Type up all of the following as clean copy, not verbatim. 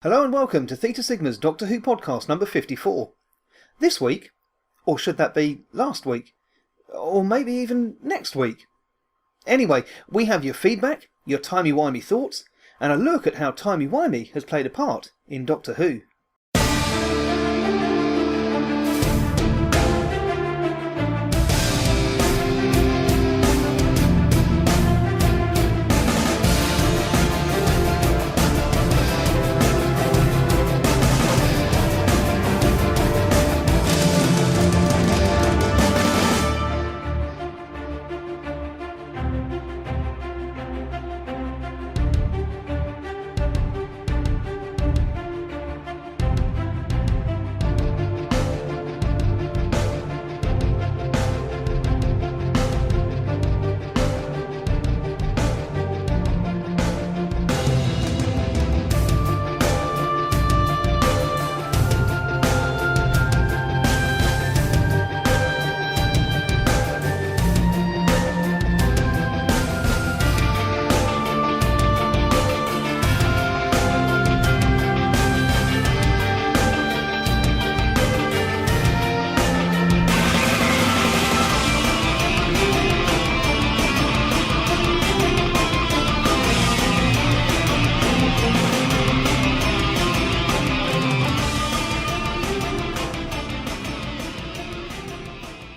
Hello and welcome to Theta Sigma's Doctor Who podcast number 54. This week, or should that be last week, or maybe even next week. Anyway, we have your feedback, your Timey Wimey thoughts, and a look at how Timey Wimey has played a part in Doctor Who.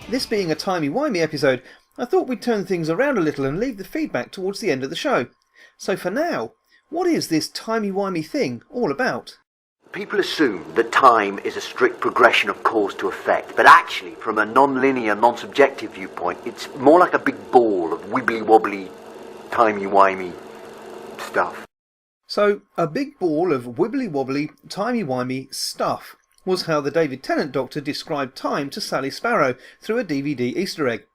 This being a Timey Wimey episode, I thought we'd turn things around a little and leave the feedback towards the end of the show. So for now, what is this Timey Wimey thing all about? People assume that time is a strict progression of cause to effect, but actually, from a non-linear, non-subjective viewpoint, it's more like a big ball of wibbly-wobbly, timey-wimey stuff. So, a big ball of wibbly-wobbly, timey-wimey stuff was how the David Tennant Doctor described time to Sally Sparrow through a DVD Easter egg.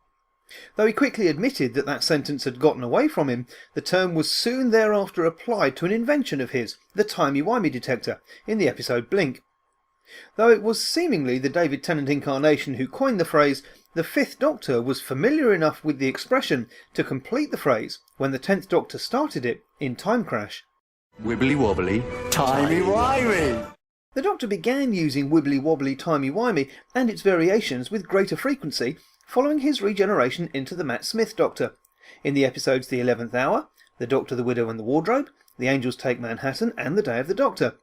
Though he quickly admitted that that sentence had gotten away from him, the term was soon thereafter applied to an invention of his, the Timey Wimey detector, in the episode Blink. Though it was seemingly the David Tennant incarnation who coined the phrase, the Fifth Doctor was familiar enough with the expression to complete the phrase when the 10th Doctor started it in Time Crash. Wibbly wobbly, timey wimey. The Doctor began using wibbly-wobbly timey-wimey and its variations with greater frequency following his regeneration into the Matt Smith Doctor, in the episodes The 11th Hour, The Doctor, the Widow and the Wardrobe, The Angels Take Manhattan and The Day of the Doctor.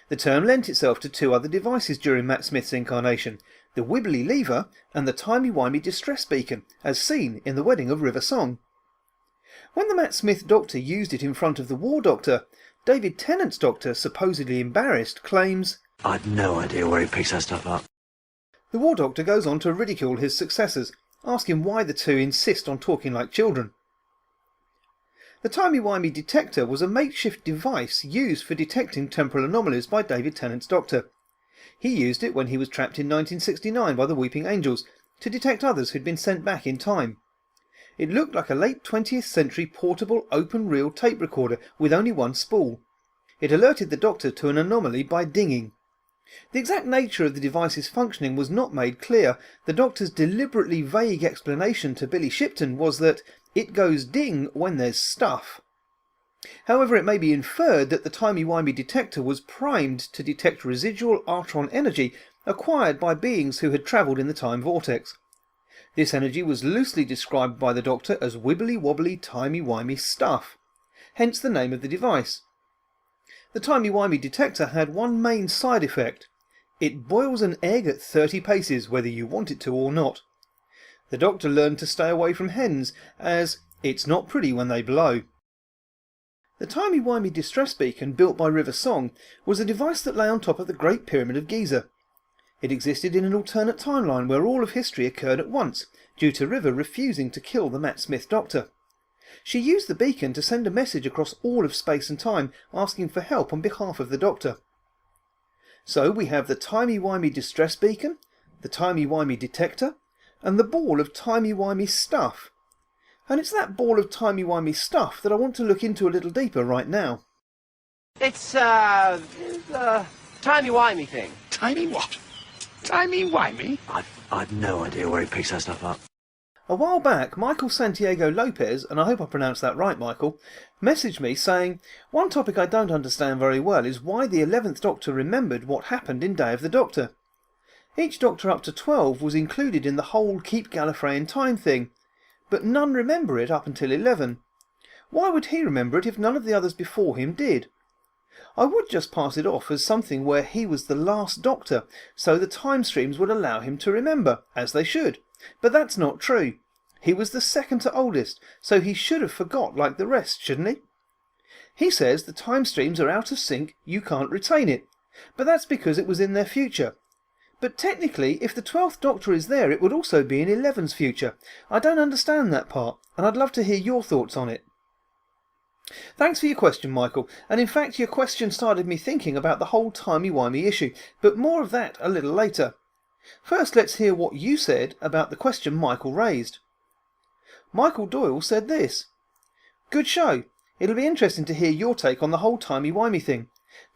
The term lent itself to two other devices during Matt Smith's incarnation, the wibbly lever and the timey-wimey distress beacon, as seen in The Wedding of River Song. When the Matt Smith Doctor used it in front of the War Doctor, David Tennant's Doctor, supposedly embarrassed, claims, I've no idea where he picks that stuff up. The War Doctor goes on to ridicule his successors, asking why the two insist on talking like children. The Timey-Wimey detector was a makeshift device used for detecting temporal anomalies by David Tennant's Doctor. He used it when he was trapped in 1969 by the Weeping Angels, to detect others who'd been sent back in time. It looked like a late 20th century portable open-reel tape recorder with only one spool. It alerted the Doctor to an anomaly by dinging. The exact nature of the device's functioning was not made clear. The Doctor's deliberately vague explanation to Billy Shipton was that it goes ding when there's stuff. However, it may be inferred that the Timey-Wimey detector was primed to detect residual Artron energy acquired by beings who had travelled in the time vortex. This energy was loosely described by the Doctor as wibbly-wobbly timey-wimey stuff, hence the name of the device. The Timey-Wimey detector had one main side effect. It boils an egg at 30 paces whether you want it to or not. The Doctor learned to stay away from hens, as it's not pretty when they blow. The Timey-Wimey distress beacon built by River Song was a device that lay on top of the Great Pyramid of Giza. It existed in an alternate timeline where all of history occurred at once, due to River refusing to kill the Matt Smith Doctor. She used the beacon to send a message across all of space and time, asking for help on behalf of the Doctor. So we have the Timey-Wimey distress beacon, the Timey-Wimey detector, and the ball of timey-wimey stuff. And it's that ball of timey-wimey stuff that I want to look into a little deeper right now. It's, timey-wimey thing. Timey what? Timey wimey? I've no idea where he picks that stuff up. A while back, Michael Santiago Lopez, and I hope I pronounced that right, Michael, messaged me saying, "One topic I don't understand very well is why the 11th Doctor remembered what happened in Day of the Doctor. Each Doctor up to 12 was included in the whole Keep Gallifrey in Time thing, but none remember it up until 11. Why would he remember it if none of the others before him did? I would just pass it off as something where he was the last Doctor, so the time streams would allow him to remember, as they should. But that's not true. He was the second to oldest, so he should have forgot like the rest, shouldn't he? He says the time streams are out of sync, you can't retain it. But that's because it was in their future. But technically, if the 12th Doctor is there, it would also be in 11's future. I don't understand that part, and I'd love to hear your thoughts on it." Thanks for your question, Michael, and in fact your question started me thinking about the whole timey-wimey issue, but more of that a little later. First, let's hear what you said about the question Michael raised. Michael Doyle said this: "Good show. It'll be interesting to hear your take on the whole timey-wimey thing.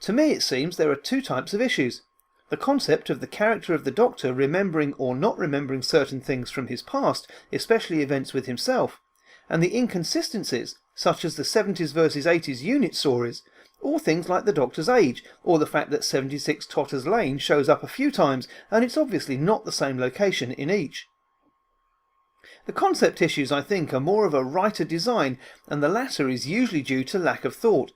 To me it seems there are two types of issues. The concept of the character of the Doctor remembering or not remembering certain things from his past, especially events with himself, and the inconsistencies, such as the 70s versus 80s unit stories, or things like the Doctor's age, or the fact that 76 Totters Lane shows up a few times and it's obviously not the same location in each. The concept issues, I think, are more of a writer design, and the latter is usually due to lack of thought,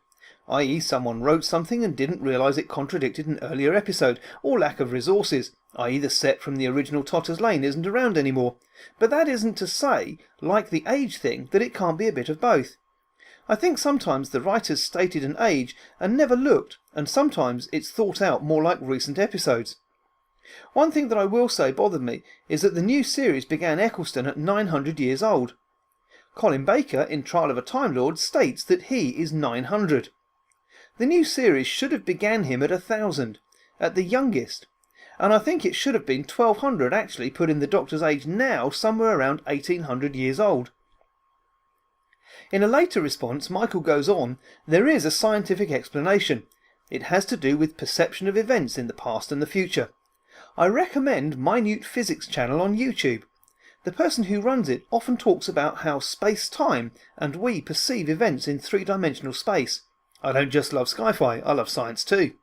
i.e. someone wrote something and didn't realise it contradicted an earlier episode, or lack of resources, i.e. the set from the original Totters Lane isn't around anymore. But that isn't to say, like the age thing, that it can't be a bit of both. I think sometimes the writers stated an age and never looked, and sometimes it's thought out more like recent episodes. One thing that I will say bothered me is that the new series began Eccleston at 900 years old. Colin Baker in Trial of a Time Lord states that he is 900. The new series should have began him at 1000, at the youngest, and I think it should have been 1200 actually put in the Doctor's age now somewhere around 1800 years old. In a later response, Michael goes on, there is a scientific explanation. It has to do with perception of events in the past and the future. I recommend Minute Physics channel on YouTube. The person who runs it often talks about how space-time and we perceive events in three-dimensional space. I don't just love sci-fi, I love science too.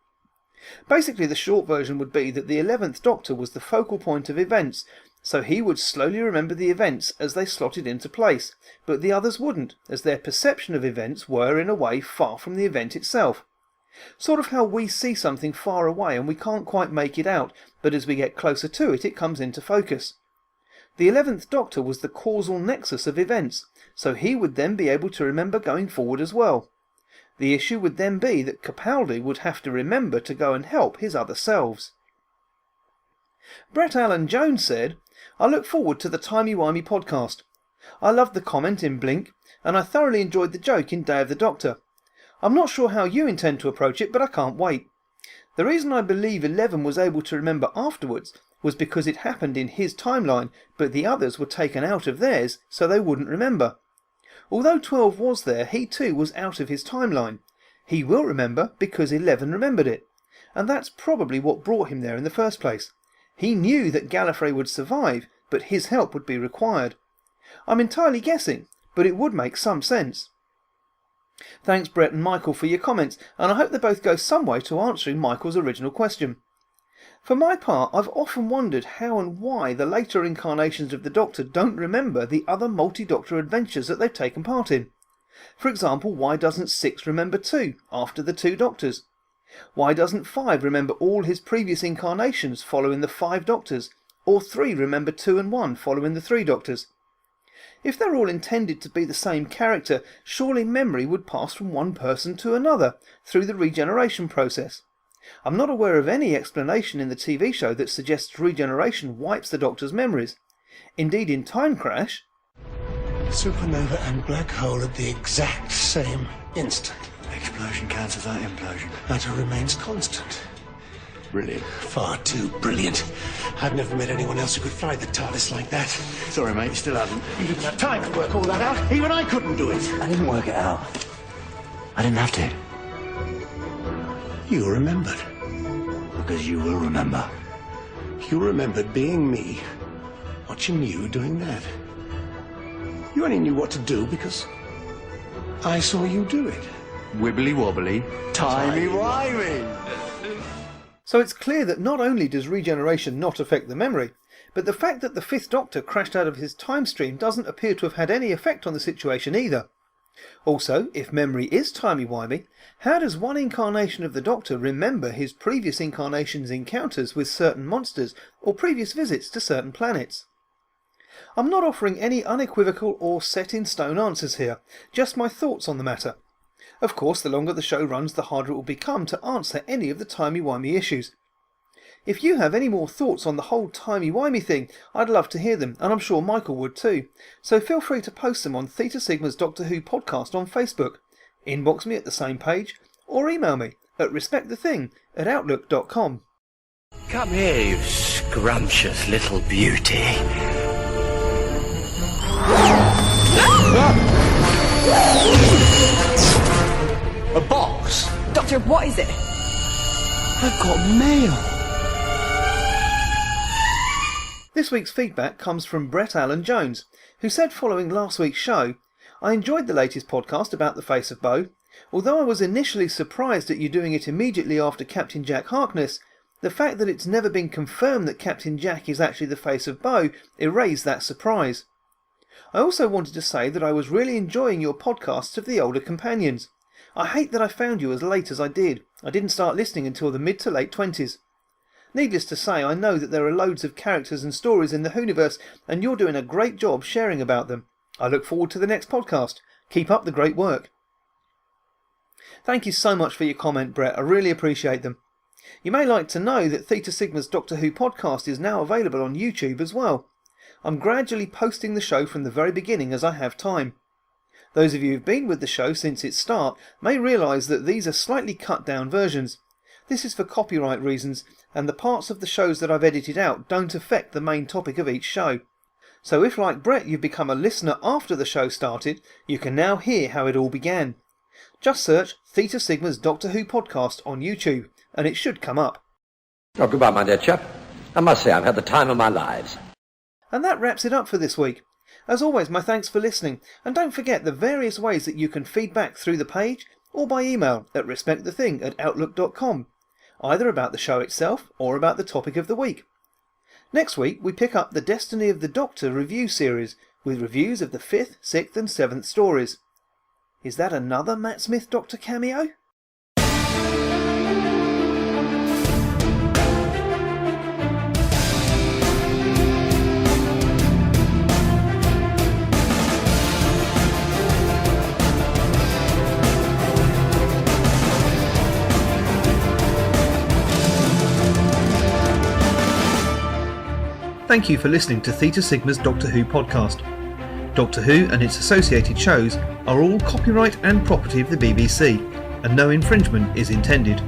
Basically, the short version would be that the 11th Doctor was the focal point of events, so he would slowly remember the events as they slotted into place, but the others wouldn't, as their perception of events were in a way far from the event itself. Sort of how we see something far away and we can't quite make it out, but as we get closer to it, it comes into focus. The 11th Doctor was the causal nexus of events, so he would then be able to remember going forward as well. The issue would then be that Capaldi would have to remember to go and help his other selves. Brett Allen Jones said, I look forward to the Timey Wimey podcast. I loved the comment in Blink, and I thoroughly enjoyed the joke in Day of the Doctor. I'm not sure how you intend to approach it, but I can't wait. The reason I believe 11 was able to remember afterwards was because it happened in his timeline, but the others were taken out of theirs, so they wouldn't remember. Although 12 was there, he too was out of his timeline. He will remember because 11 remembered it, and that's probably what brought him there in the first place. He knew that Gallifrey would survive, but his help would be required. I'm entirely guessing, but it would make some sense. Thanks Brett and Michael for your comments, and I hope they both go some way to answering Michael's original question. For my part, I've often wondered how and why the later incarnations of the Doctor don't remember the other multi-Doctor adventures that they've taken part in. For example, why doesn't 6 remember 2 after the 2 Doctors? Why doesn't 5 remember all his previous incarnations following the 5 Doctors, or 3 remember 2 and 1 following the 3 Doctors? If they're all intended to be the same character, surely memory would pass from one person to another through the regeneration process. I'm not aware of any explanation in the TV show that suggests regeneration wipes the Doctor's memories. Indeed, in Time Crash, supernova and black hole at the exact same instant. Explosion cancels out implosion. Matter remains constant. Brilliant. Far too brilliant. I've never met anyone else who could fly the TARDIS like that. Sorry, mate, you still haven't. You didn't have time to work all that out. Even I couldn't do it. I didn't work it out. I didn't have to. You remembered. Because you will remember. You remembered being me, watching you doing that. You only knew what to do because I saw you do it. Wibbly wobbly, timey wimey. So it's clear that not only does regeneration not affect the memory, but the fact that the Fifth Doctor crashed out of his time stream doesn't appear to have had any effect on the situation either. Also, if memory is timey-wimey, how does one incarnation of the Doctor remember his previous incarnations' encounters with certain monsters or previous visits to certain planets? I'm not offering any unequivocal or set-in-stone answers here, just my thoughts on the matter. Of course, the longer the show runs, the harder it will become to answer any of the timey-wimey issues. If you have any more thoughts on the whole timey-wimey thing, I'd love to hear them, and I'm sure Michael would too. So feel free to post them on Theta Sigma's Doctor Who podcast on Facebook, inbox me at the same page, or email me at respectthething@outlook.com. Come here, you scrumptious little beauty. A box? Doctor, what is it? I've got mail. This week's feedback comes from Brett Allen Jones, who said following last week's show, "I enjoyed the latest podcast about the Face of Bo. Although I was initially surprised at you doing it immediately after Captain Jack Harkness, the fact that it's never been confirmed that Captain Jack is actually the Face of Bo erased that surprise. I also wanted to say that I was really enjoying your podcasts of the older companions. I hate that I found you as late as I did. I didn't start listening until the mid to late 20s. Needless to say, I know that there are loads of characters and stories in the Whoniverse, and you're doing a great job sharing about them. I look forward to the next podcast. Keep up the great work." Thank you so much for your comment, Brett. I really appreciate them. You may like to know that Theta Sigma's Doctor Who podcast is now available on YouTube as well. I'm gradually posting the show from the very beginning as I have time. Those of you who've been with the show since its start may realise that these are slightly cut down versions. This is for copyright reasons, and the parts of the shows that I've edited out don't affect the main topic of each show. So if, like Brett, you've become a listener after the show started, you can now hear how it all began. Just search Theta Sigma's Doctor Who podcast on YouTube, and it should come up. Oh, goodbye, my dear chap. I must say I've had the time of my lives. And that wraps it up for this week. As always, my thanks for listening, and don't forget the various ways that you can feedback through the page or by email at respectthething@outlook.com, either about the show itself or about the topic of the week. Next week we pick up the Destiny of the Doctor review series with reviews of the 5th, 6th and 7th stories. Is that another Matt Smith Doctor cameo? Thank you for listening to Theta Sigma's Doctor Who podcast. Doctor Who and its associated shows are all copyright and property of the BBC, and no infringement is intended.